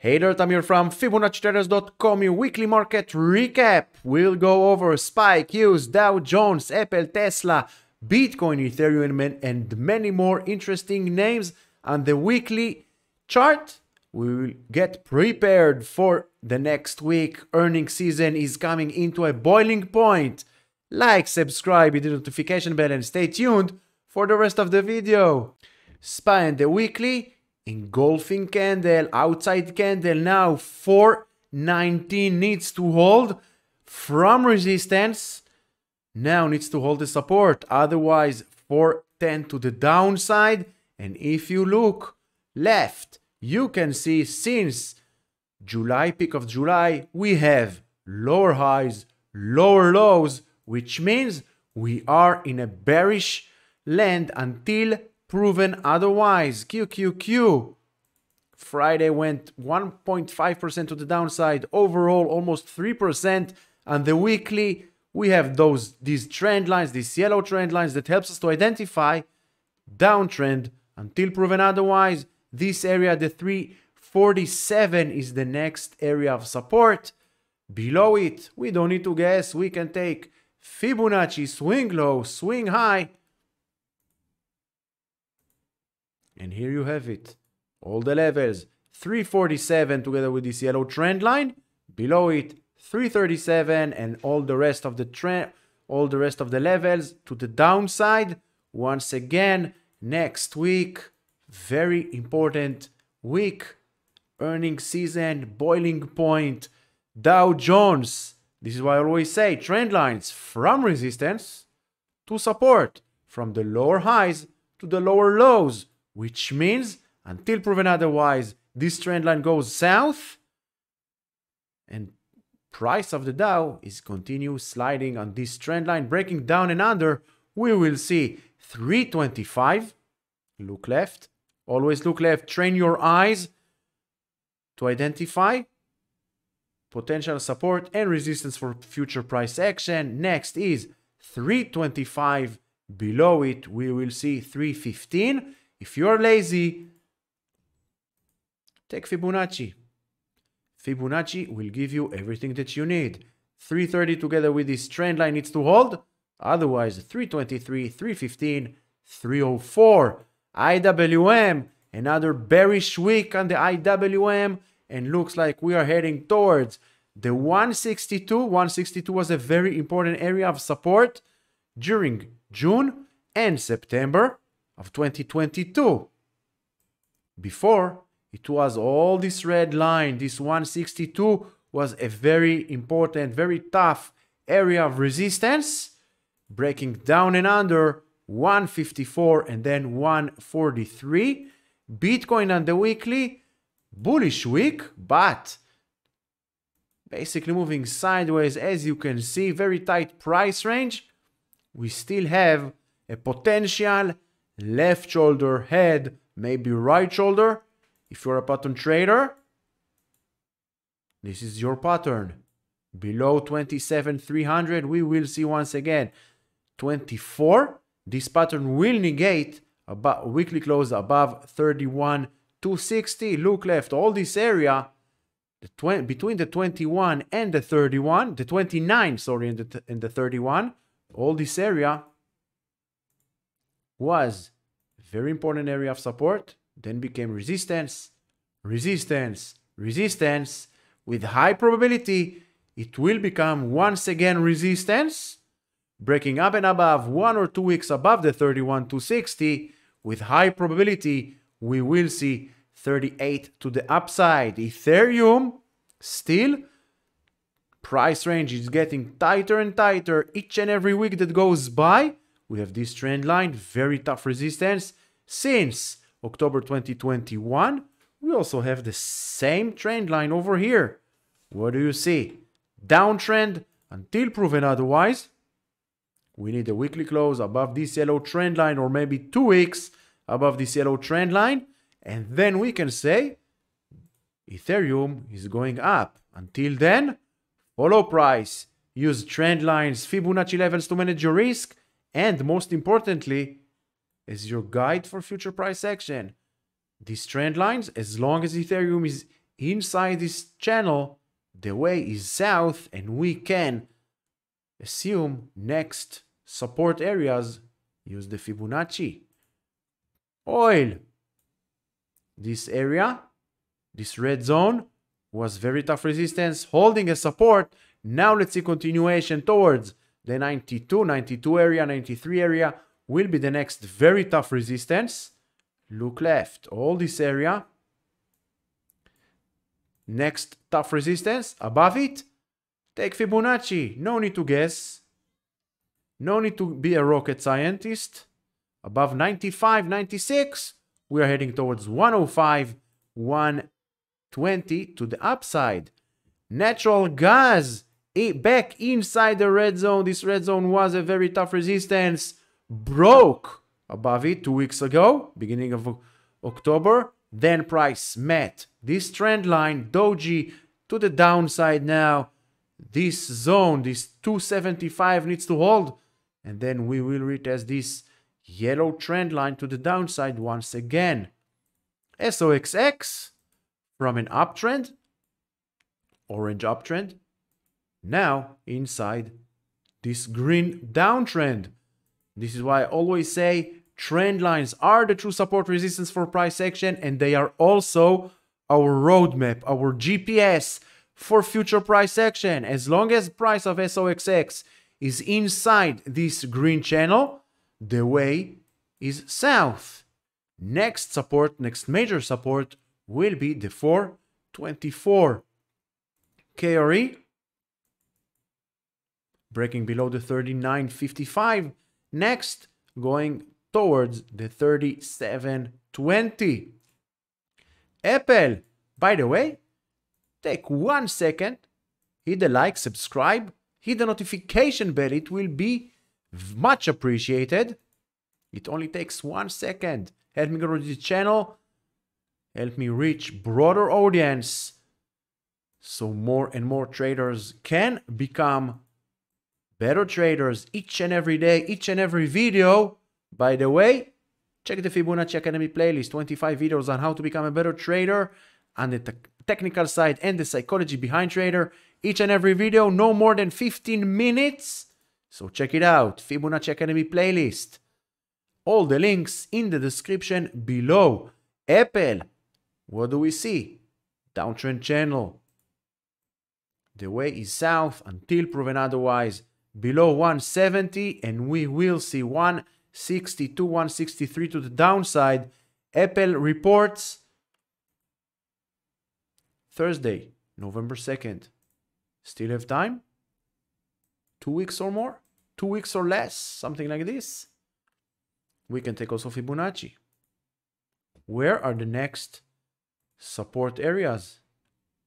Hey there, Tamir from Fibonacci-Traders.com, your weekly market recap. We'll go over Spike, Hughes, Dow Jones, Apple, Tesla, Bitcoin, Ethereum, and many more interesting names on the weekly chart. We will get prepared for the next week. Earnings season is coming into a boiling point. Like, subscribe, hit the notification bell, and stay tuned for the rest of the video. SPY and the weekly. Engulfing candle, outside candle now, 419 needs to hold from resistance. Now needs to hold the support, otherwise 410 to the downside. And if you look left, you can see since July, peak of July, we have lower highs, lower lows, which means we are in a bearish land until proven otherwise. QQQ. Friday went 1.5% to the downside. Overall, almost 3%. On the weekly, we have these trend lines, these yellow trend lines that helps us to identify downtrend until proven otherwise. This area, the 347, is the next area of support. Below it, we don't need to guess. We can take Fibonacci, swing low, swing high. And here you have it. All the levels. 347 together with this yellow trend line. Below it, 337 and all the rest of the trend, all the rest of the levels to the downside. Once again, next week, very important week. Earnings season, boiling point. Dow Jones. This is why I always say trend lines from resistance to support, from the lower highs to the lower lows. Which means, until proven otherwise, this trend line goes south and price of the Dow is continue sliding on this trend line, breaking down and under. We will see 325. Look left. Always look left. Train your eyes to identify potential support and resistance for future price action. Next is 325. Below it, we will see 315. If you're lazy, take Fibonacci. Fibonacci will give you everything that you need. 330 together with this trend line needs to hold. Otherwise, 323, 315, 304. IWM, another bearish week on the IWM. And looks like we are heading towards the 162. 162 was a very important area of support during June and September of 2022. Before, it was all this red line. This 162 was a very important, very tough area of resistance, breaking down and under 154 and then 143. Bitcoin on the weekly, bullish week, but basically moving sideways. As you can see, very tight price range. We still have a potential left shoulder head, maybe right shoulder. If you're a pattern trader, this is your pattern. Below 27,300, we will see once again 24. This pattern will negate a weekly close above 31,260. Look left, all this area between the 21 and the 31, the 29, sorry, and the 31, all this area was a very important area of support, then became resistance, resistance, resistance. With high probability, it will become once again resistance, breaking up and above 1 or 2 weeks above the 31,260. With high probability, we will see 38 to the upside. Ethereum, still, price range is getting tighter and tighter each and every week that goes by. We have this trend line, very tough resistance since October 2021. We also have the same trend line over here. What do you see? Downtrend until proven otherwise. We need a weekly close above this yellow trend line, or maybe 2 weeks above this yellow trend line. And then we can say Ethereum is going up. Until then, follow price. Use trend lines, Fibonacci levels to manage your risk. And most importantly, as your guide for future price action. These trend lines, as long as Ethereum is inside this channel, the way is south, and we can assume next support areas, use the Fibonacci. Oil, this area, this red zone was very tough resistance, holding a support. Now let's see continuation towards the 92 area, 93 area will be the next very tough resistance. Look left, all this area. Next tough resistance, above it, take Fibonacci. No need to guess. No need to be a rocket scientist. Above 95, 96, we are heading towards 105, 120 to the upside. Natural gas, back inside the red zone. This red zone was a very tough resistance. Broke above it 2 weeks ago, beginning of October. Then price met this trend line, doji, to the downside now. This zone, this 275 needs to hold. And then we will retest this yellow trend line to the downside once again. SOXX from an uptrend, orange uptrend, now inside this green downtrend. This is why I always say trend lines are the true support resistance for price action, and they are also our roadmap, our GPS for future price action. As long as price of SOXX is inside this green channel, the way is south. Next support, next major support will be the 424. KRE breaking below the 39.55. Next, going towards the 37.20. Apple, by the way, take 1 second, hit the like, subscribe, hit the notification bell. It will be much appreciated. It only takes 1 second. Help me grow this channel. Help me reach broader audience so more and more traders can become better traders each and every day, each and every video. By the way, check the Fibonacci Academy playlist, 25 videos on how to become a better trader on the technical side and the psychology behind trader. Each and every video, no more than 15 minutes. So check it out, Fibonacci Academy playlist. All the links in the description below. Apple, what do we see? Downtrend channel. The way is south until proven otherwise. Below 170, and we will see 162, 163 to the downside. Apple reports Thursday, November 2nd. Still have time? 2 weeks or more? 2 weeks or less? Something like this. We can take also Fibonacci. Where are the next support areas?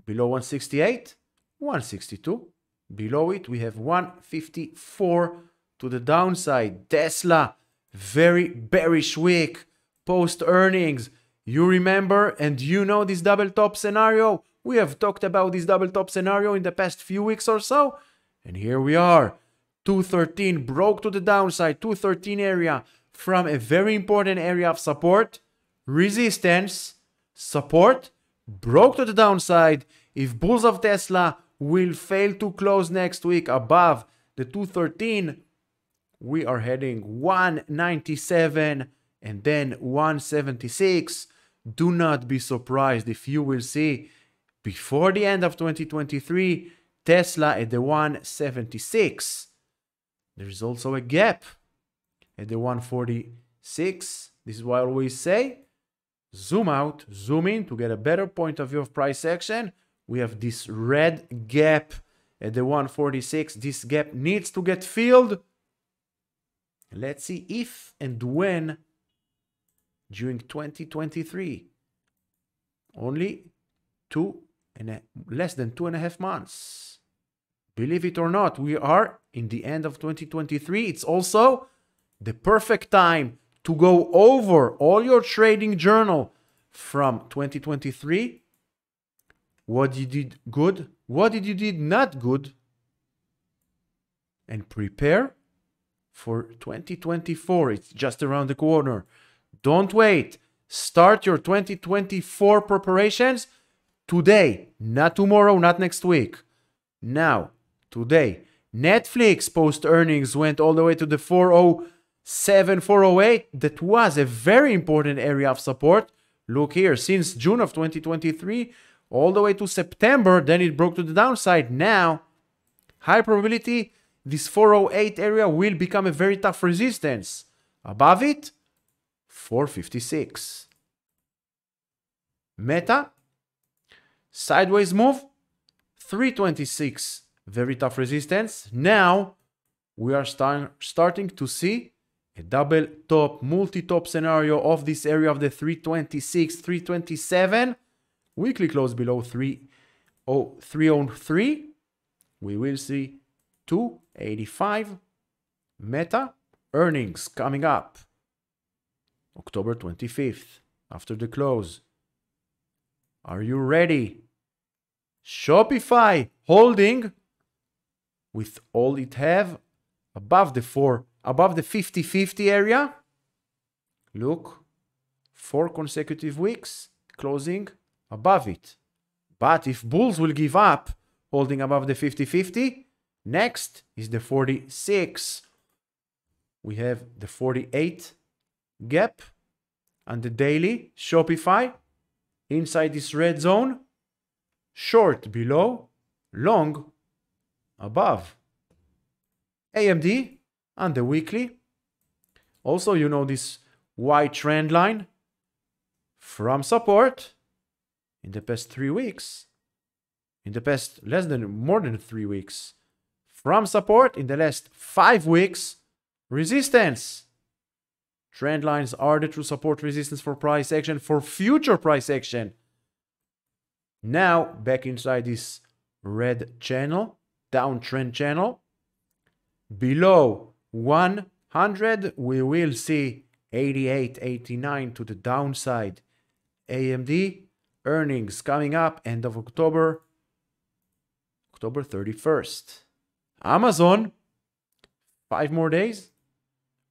Below 168, 162. Below it, we have 154 to the downside. Tesla, very bearish week post earnings. You remember and you know this double top scenario. We have talked about this double top scenario in the past few weeks or so. And here we are. 213 broke to the downside. 213 area from a very important area of support. Resistance. Support. Broke to the downside. If bulls of Tesla will fail to close next week above the 213, we are heading 197 and then 176. Do not be surprised if you will see before the end of 2023 Tesla at the 176. There is also a gap at the 146. This is why I always say zoom out, zoom in to get a better point of view of price action. We have this red gap at the 146. This gap needs to get filled. Let's see if and when during 2023. Only less than 2.5 months. Believe it or not, we are in the end of 2023. It's also the perfect time to go over all your trading journal from 2023. What you did good, what did you did not good, and prepare for 2024. It's just around the corner. Don't wait. Start your 2024 preparations today, not tomorrow, not next week. Now, today, Netflix post earnings went all the way to the 407, 408. That was a very important area of support. Look here, since June of 2023, all the way to September, then it broke to the downside. Now, high probability, this 408 area will become a very tough resistance. Above it, 456. Meta, sideways move, 326. Very tough resistance. Now, we are starting to see a double top, multi-top scenario of this area of the 326, 327. Weekly close below 303. We will see 285. Meta earnings coming up October 25th after the close. Are you ready? Shopify holding with all it have above the 50-50 area. Look, 4 consecutive weeks closing above it. But if bulls will give up holding above the 50-50, next is the 46. We have the 48 gap and the daily Shopify inside this red zone, short below, long above. AMD and the weekly. Also, you know this white trend line from support in the past 3 weeks. In the past more than 3 weeks. From support in the last 5 weeks. Resistance. Trend lines are the true support resistance for price action, for future price action. Now, back inside this red channel, downtrend channel. Below 100, we will see 88, 89 to the downside. AMD earnings coming up end of October 31st. Amazon, 5 more days.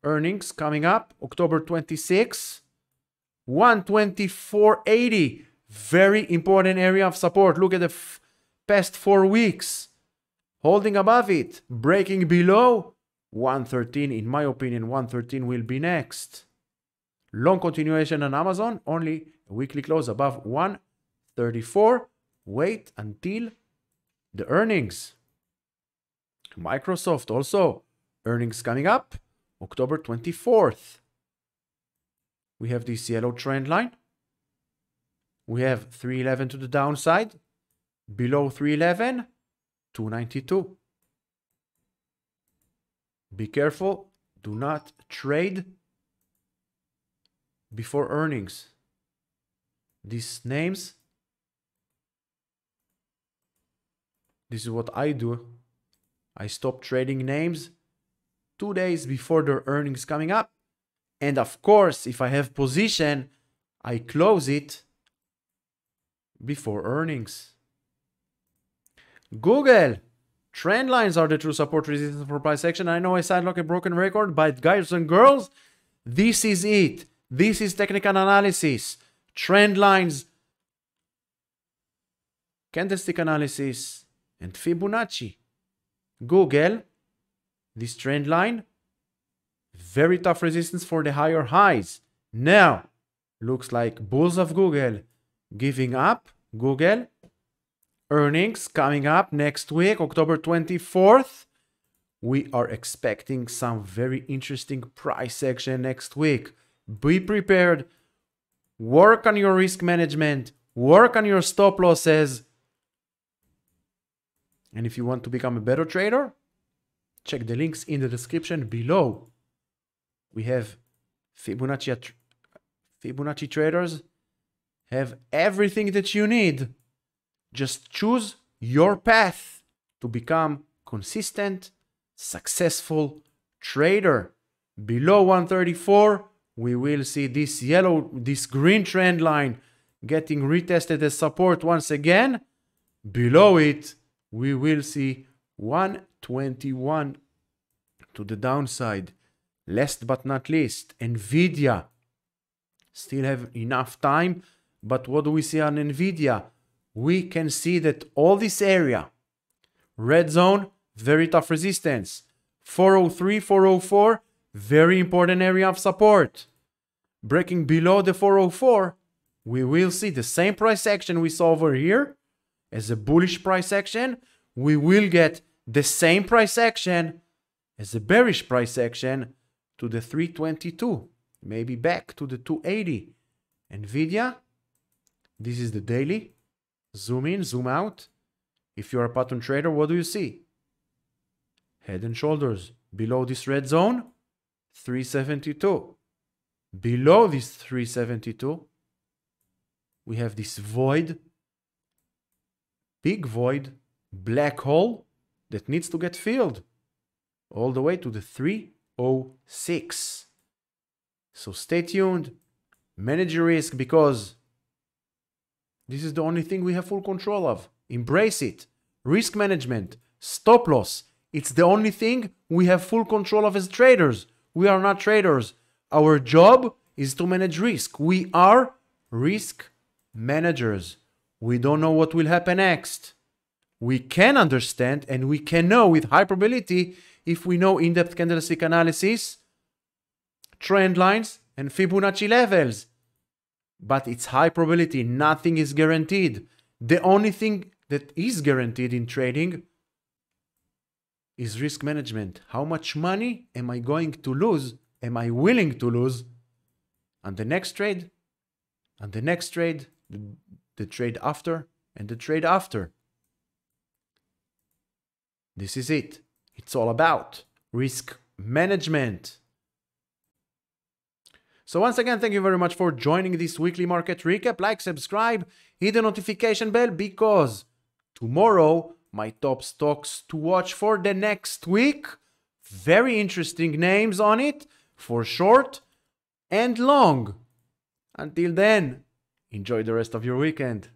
Earnings coming up October 26, 124.80. Very important area of support. Look at the past 4 weeks. Holding above it, breaking below 113. In my opinion, 113 will be next. Long continuation on Amazon, only a weekly close above 134. Wait until the earnings. Microsoft also, earnings coming up October 24th. We have this yellow trend line. We have 311 to the downside. Below 311, 292. Be careful. Do not trade before earnings. These names, this is what I do. I stop trading names 2 days before their earnings coming up. And of course, if I have position, I close it before earnings. Google. Trend lines are the true support resistance for price action. I know I sound like a broken record, but guys and girls, this is it. This is technical analysis. Trend lines, candlestick analysis, and Fibonacci. Google, this trend line, very tough resistance for the higher highs. Now, looks like bulls of Google giving up. Google earnings coming up next week, October 24th. We are expecting some very interesting price action next week. Be prepared. Work on your risk management. Work on your stop losses. And if you want to become a better trader, check the links in the description below. We have Fibonacci traders have everything that you need. Just choose your path to become consistent, successful trader. Below 134, we will see this green trend line getting retested as support once again. Below it, we will see 121 to the downside. Last but not least, Nvidia. Still have enough time, but what do we see on Nvidia? we can see that all this area, red zone, very tough resistance. 403, 404, very important area of support. Breaking below the 404, we will see the same price action we saw over here as a bullish price action. We will get the same price action as a bearish price action to the 322, maybe back to the 280. Nvidia, this is the daily. Zoom in, zoom out. If you're a pattern trader, what do you see? Head and shoulders below this red zone, 372. Below this 372, we have this void, big void, black hole that needs to get filled all the way to the 306. So stay tuned, manage your risk, because this is the only thing we have full control of. Embrace it. Risk management, stop loss. It's the only thing we have full control of as traders. We are not traders. Our job is to manage risk. We are risk managers. We don't know what will happen next. We can understand and we can know with high probability if we know in-depth candlestick analysis, trend lines, and Fibonacci levels. But it's high probability. Nothing is guaranteed. The only thing that is guaranteed in trading is risk management. How much money am I going to lose? Am I willing to lose on the next trade, on the next trade, the trade after, and the trade after? This is it. It's all about risk management. So once again, thank you very much for joining this weekly market recap. Like, subscribe, hit the notification bell, because tomorrow, my top stocks to watch for the next week. Very interesting names on it for short and long. Until then, enjoy the rest of your weekend.